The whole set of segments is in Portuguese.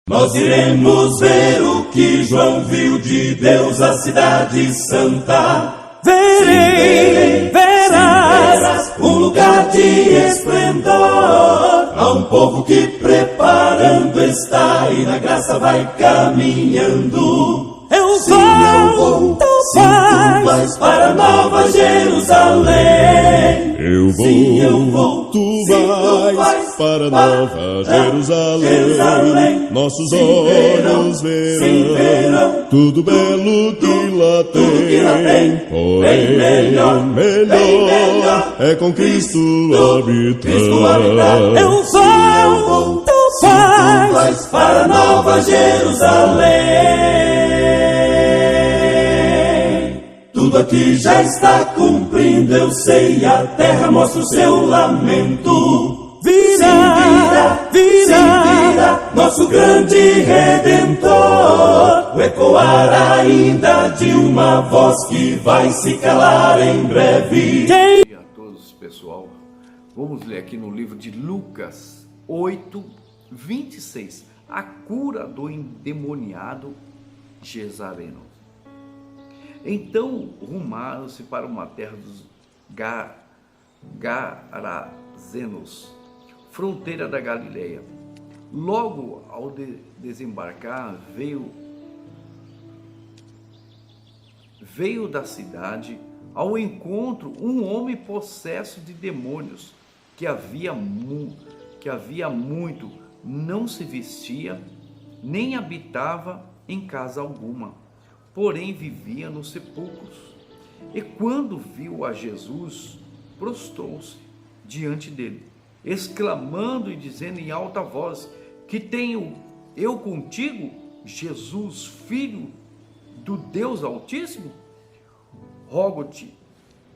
Nós iremos ver o que João viu de Deus, a cidade santa. Verás um lugar de esplendor. Há um povo que preparando está e na graça vai caminhando. Eu vou, tu vais para Nova Jerusalém. Sim, eu vou, tu vais para Nova Jerusalém. Nossos olhos verão tudo belo que lá tem. Porém, melhor é com Cristo habitar. Eu vou, tu vais para Nova Jerusalém. Tudo aqui já está cumprindo, eu sei, a terra mostra o seu lamento. Virá, nosso grande Redentor. O ecoar ainda de uma voz que vai se calar em breve. Bom dia a todos, pessoal. Vamos ler aqui no livro de Lucas 8:26, a cura do endemoniado Gezareno. Então rumaram-se para uma terra dos Garazenos, fronteira da Galileia. Logo ao desembarcar, veio da cidade ao encontro um homem possesso de demônios, que havia muito não se vestia, nem habitava em casa alguma, porém vivia nos sepulcros. E quando viu a Jesus, prostrou-se diante dele, exclamando e dizendo em alta voz: que tenho eu contigo, Jesus, filho do Deus Altíssimo? Rogo-te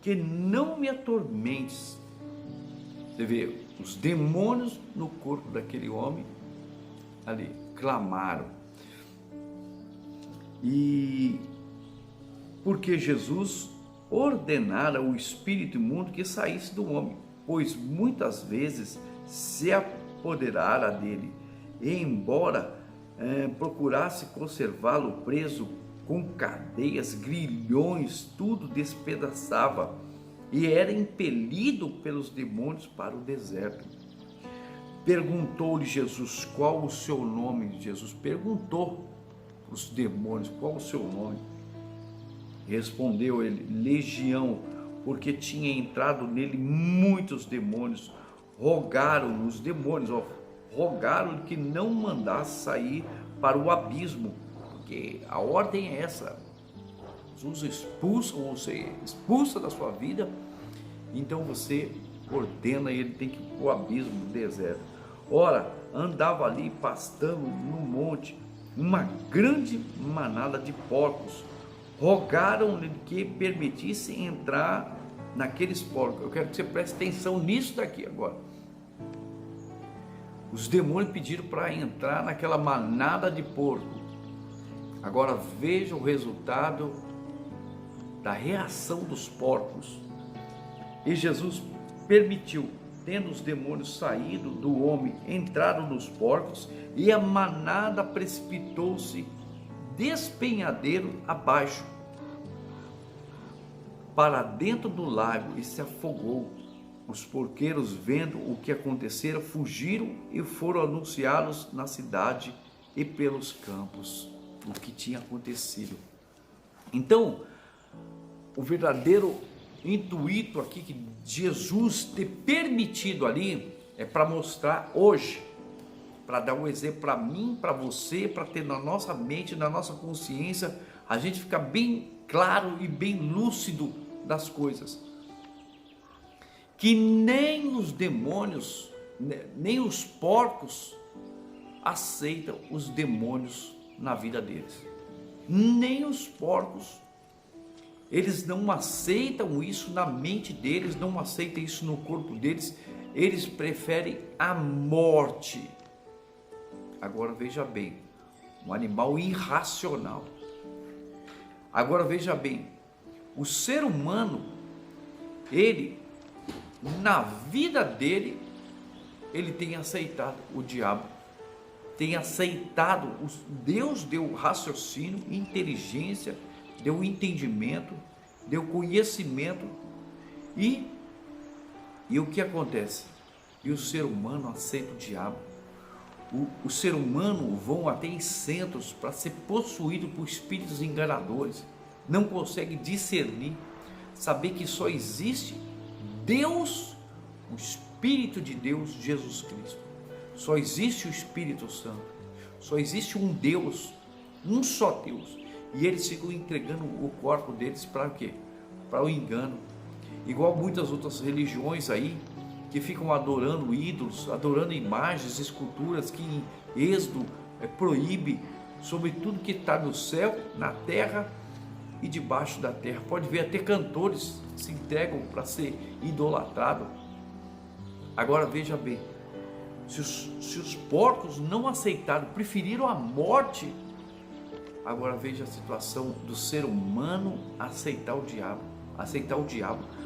que não me atormentes. Você vê, os demônios no corpo daquele homem ali clamaram. E porque Jesus ordenara o espírito imundo que saísse do homem, pois muitas vezes se apoderara dele, e embora procurasse conservá-lo preso com cadeias, grilhões, tudo despedaçava, e era impelido pelos demônios para o deserto. Perguntou-lhe Jesus: qual o seu nome? Jesus perguntou para os demônios: qual o seu nome? Respondeu ele: Legião, porque tinha entrado nele muitos demônios. Rogaram os demônios, rogaram que não mandasse sair para o abismo, porque a ordem é essa: Jesus expulsa, ou você expulsa da sua vida, então você ordena ele, tem que ir para o abismo, do deserto. Ora, andava ali pastando no monte uma grande manada de porcos. Rogaram-lhe que permitisse entrar naqueles porcos. Eu quero que você preste atenção nisso daqui agora. Os demônios pediram para entrar naquela manada de porco. Agora veja o resultado da reação dos porcos. E Jesus permitiu, tendo os demônios saído do homem, entraram nos porcos, e a manada precipitou-se despenhadeiro abaixo para dentro do lago e se afogou. Os porqueiros, vendo o que acontecera, fugiram e foram anunciá-los na cidade e pelos campos o que tinha acontecido. Então, o verdadeiro intuito aqui que Jesus ter permitido ali é para mostrar hoje, para dar um exemplo para mim, para você, para ter na nossa mente, na nossa consciência, a gente ficar bem claro e bem lúcido das coisas. Que nem os demônios, nem os porcos aceitam os demônios na vida deles. Nem os porcos, eles não aceitam isso na mente deles, não aceitam isso no corpo deles, eles preferem a morte. Agora veja bem, um animal irracional. Agora veja bem, o ser humano, ele, na vida dele, ele tem aceitado o diabo. tem aceitado, Deus deu raciocínio, inteligência, deu entendimento, deu conhecimento, e o que acontece? E o ser humano aceita o diabo. O ser humano vão até em centros para ser possuído por espíritos enganadores, não consegue discernir, saber que só existe Deus, o Espírito de Deus, Jesus Cristo. Só existe o Espírito Santo, só existe um Deus, um só Deus, e eles ficam entregando o corpo deles para o quê? Para o engano, igual muitas outras religiões aí, que ficam adorando ídolos, adorando imagens, esculturas, que em Êxodo proíbe sobre tudo que está no céu, na terra e debaixo da terra. Pode ver até cantores que se entregam para ser idolatrado. Agora veja bem, se os porcos não aceitaram, preferiram a morte, agora veja a situação do ser humano aceitar o diabo,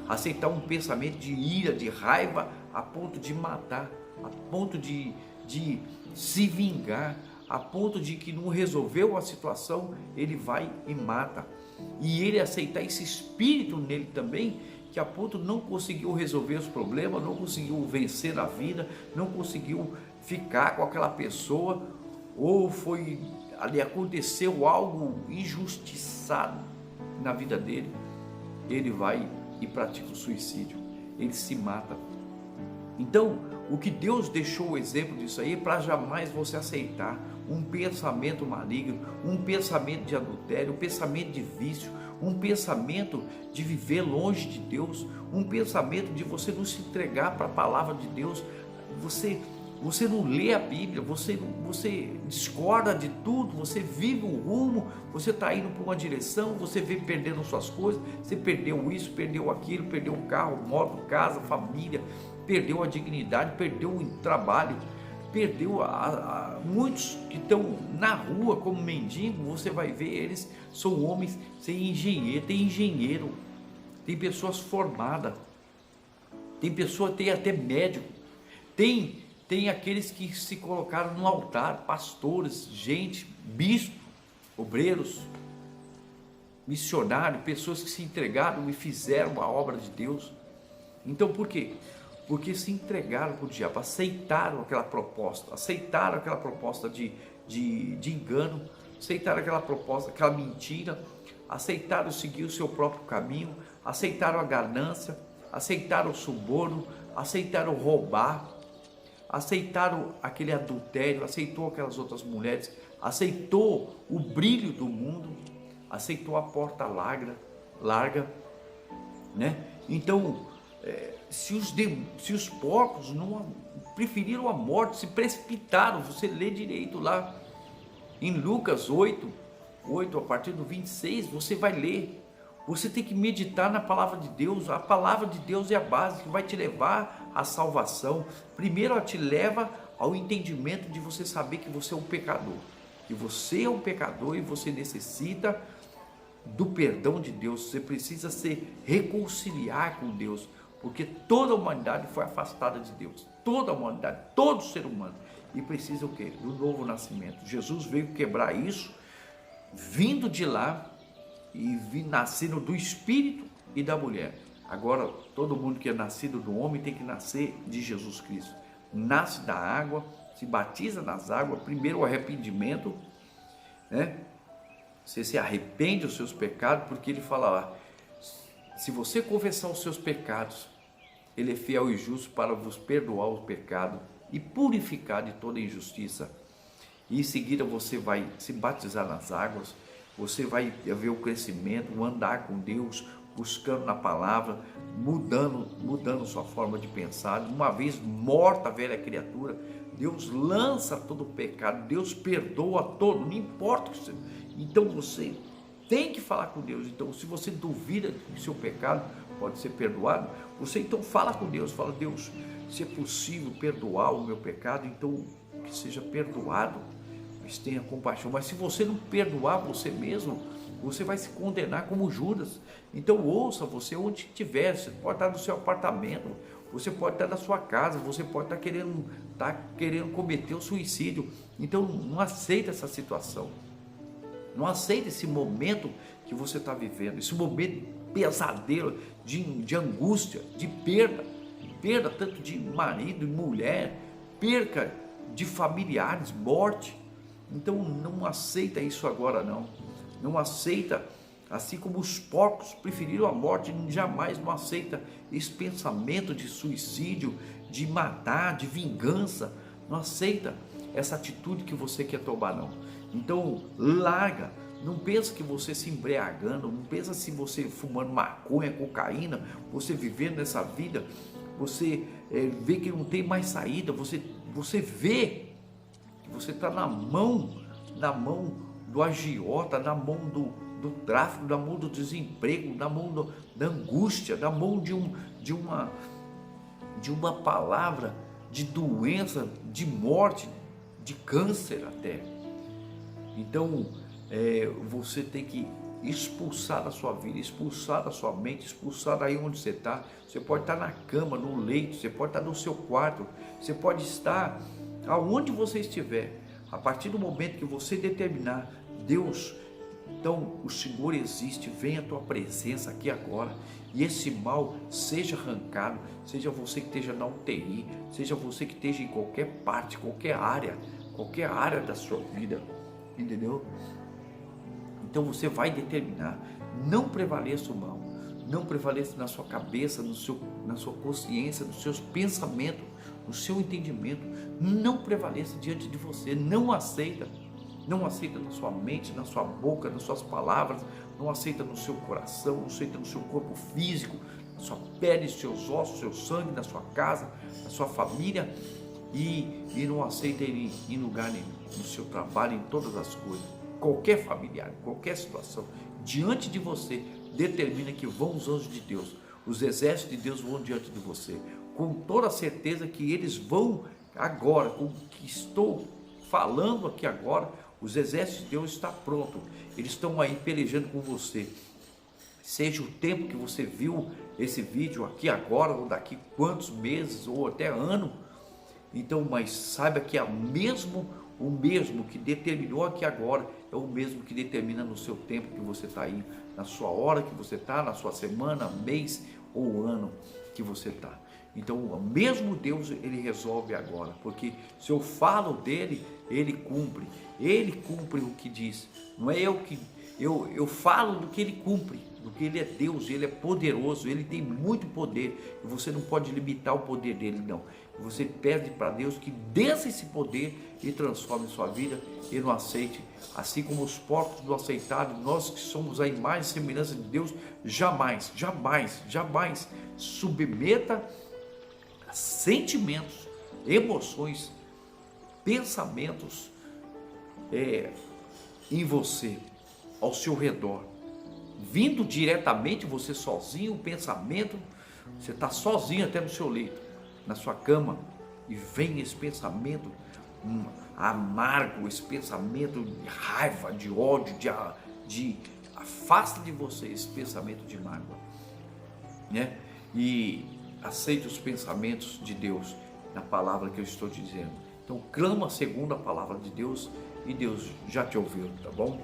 aceitar um pensamento de ira, de raiva, a ponto de matar, a ponto de se vingar, a ponto de que não resolveu a situação, ele vai e mata. E ele aceitar esse espírito nele também, que a ponto não conseguiu resolver os problemas, não conseguiu vencer na vida, não conseguiu ficar com aquela pessoa, ou foi ali, aconteceu algo injustiçado na vida dele, ele vai e pratica o suicídio, ele se mata. Então, o que Deus deixou o exemplo disso aí é para jamais você aceitar um pensamento maligno, um pensamento de adultério, um pensamento de vício, um pensamento de viver longe de Deus, um pensamento de você não se entregar para a palavra de Deus, você não lê a Bíblia, você discorda de tudo, você vive um rumo, você está indo para uma direção, você vem perdendo suas coisas, você perdeu isso, perdeu aquilo, perdeu o carro, moto, casa, família, perdeu a dignidade, perdeu o trabalho, perdeu muitos que estão na rua como mendigo. Você vai ver, eles são homens sem engenheiro, tem pessoas formadas, tem até médico, tem aqueles que se colocaram no altar, pastores, gente, bispos, obreiros, missionários, pessoas que se entregaram e fizeram a obra de Deus. Então por quê? Porque se entregaram para o diabo, aceitaram aquela proposta de engano, aceitaram aquela proposta, aquela mentira, aceitaram seguir o seu próprio caminho, aceitaram a ganância, aceitaram o suborno, aceitaram roubar, aceitaram aquele adultério, aceitou aquelas outras mulheres, aceitou o brilho do mundo, aceitou a porta larga, né? Então, se os porcos não preferiram a morte, se precipitaram, você lê direito lá em Lucas 8, a partir do 26, você vai ler. Você tem que meditar na palavra de Deus. A palavra de Deus é a base que vai te levar à salvação. Primeiro, ela te leva ao entendimento de você saber que você é um pecador, que você é um pecador e você necessita do perdão de Deus. Você precisa se reconciliar com Deus, porque toda a humanidade foi afastada de Deus, toda a humanidade, todo ser humano, e precisa o quê? Do novo nascimento. Jesus veio quebrar isso, vindo de lá e nascendo do Espírito e da mulher. Agora, todo mundo que é nascido do homem tem que nascer de Jesus Cristo. Nasce da água, se batiza nas águas, primeiro o arrependimento, né? Você se arrepende dos seus pecados, porque ele fala lá, se você confessar os seus pecados, ele é fiel e justo para vos perdoar os pecados e purificar de toda injustiça. E em seguida você vai se batizar nas águas, você vai ver o crescimento, andar com Deus, buscando na palavra, mudando sua forma de pensar. Uma vez morta a velha criatura, Deus lança todo o pecado, Deus perdoa todo, não importa o que você... Então você tem que falar com Deus. Então, se você duvida que seu pecado pode ser perdoado, você então fala com Deus, fala: Deus, se é possível perdoar o meu pecado, então que seja perdoado, mas tenha compaixão. Mas se você não perdoar você mesmo, você vai se condenar como Judas. Então ouça, você onde estiver, você pode estar no seu apartamento, você pode estar na sua casa, você pode estar querendo cometer o suicídio. Então não aceita essa situação, não aceita esse momento que você está vivendo, esse momento pesadelo, de angústia, de perda tanto de marido e mulher, perca de familiares, morte. Então não aceita isso agora não aceita, assim como os porcos preferiram a morte, jamais não aceita esse pensamento de suicídio, de matar, de vingança, não aceita essa atitude que você quer tomar não. Então larga, não pensa que você se embriagando, não pensa se você fumando maconha, cocaína, você vivendo essa vida, você vê que não tem mais saída, você vê que você está na mão do agiota, na mão do tráfico, na mão do desemprego, na mão da angústia, na mão de uma palavra de doença, de morte, de câncer até. Então você tem que expulsar da sua vida, expulsar da sua mente, expulsar daí onde você está. Você pode estar na cama, no leito, você pode estar no seu quarto, você pode estar aonde você estiver. A partir do momento que você determinar, Deus, então o Senhor existe, vem a tua presença aqui agora, e esse mal seja arrancado, seja você que esteja na UTI, seja você que esteja em qualquer parte, qualquer área da sua vida, entendeu? Então você vai determinar, não prevaleça o mal, não prevaleça na sua cabeça, na sua consciência, nos seus pensamentos, no seu entendimento, não prevaleça diante de você, não aceita na sua mente, na sua boca, nas suas palavras, não aceita no seu coração, não aceita no seu corpo físico, na sua pele, seus ossos, seu sangue, na sua casa, na sua família, e não aceita ele em lugar nenhum, no seu trabalho, em todas as coisas. Qualquer familiar, qualquer situação, diante de você, determina que vão os anjos de Deus, os exércitos de Deus vão diante de você, com toda a certeza que eles vão agora, com o que estou falando aqui agora, os exércitos de Deus estão prontos, eles estão aí pelejando com você, seja o tempo que você viu esse vídeo aqui agora, ou daqui quantos meses, ou até ano, então, mas saiba que o mesmo que determinou aqui agora, é o mesmo que determina no seu tempo que você está aí, na sua hora que você está, na sua semana, mês ou ano que você está. Então, o mesmo Deus, ele resolve agora, porque se eu falo dele, ele cumpre o que diz, não é eu falo do que ele cumpre, do que ele é Deus, ele é poderoso, ele tem muito poder, e você não pode limitar o poder dele não, você pede para Deus que desça esse poder e transforme sua vida, e não aceite, assim como os porcos não aceitaram, nós que somos a imagem e semelhança de Deus, jamais submeta a sentimentos, emoções, pensamentos em você, ao seu redor, vindo diretamente você sozinho, o pensamento, você está sozinho até no seu leito, na sua cama, e vem esse pensamento amargo, esse pensamento de raiva, de ódio, afasta de você esse pensamento de mágoa, né? E aceite os pensamentos de Deus na palavra que eu estou te dizendo. Então clama segundo a palavra de Deus, e Deus já te ouviu, tá bom?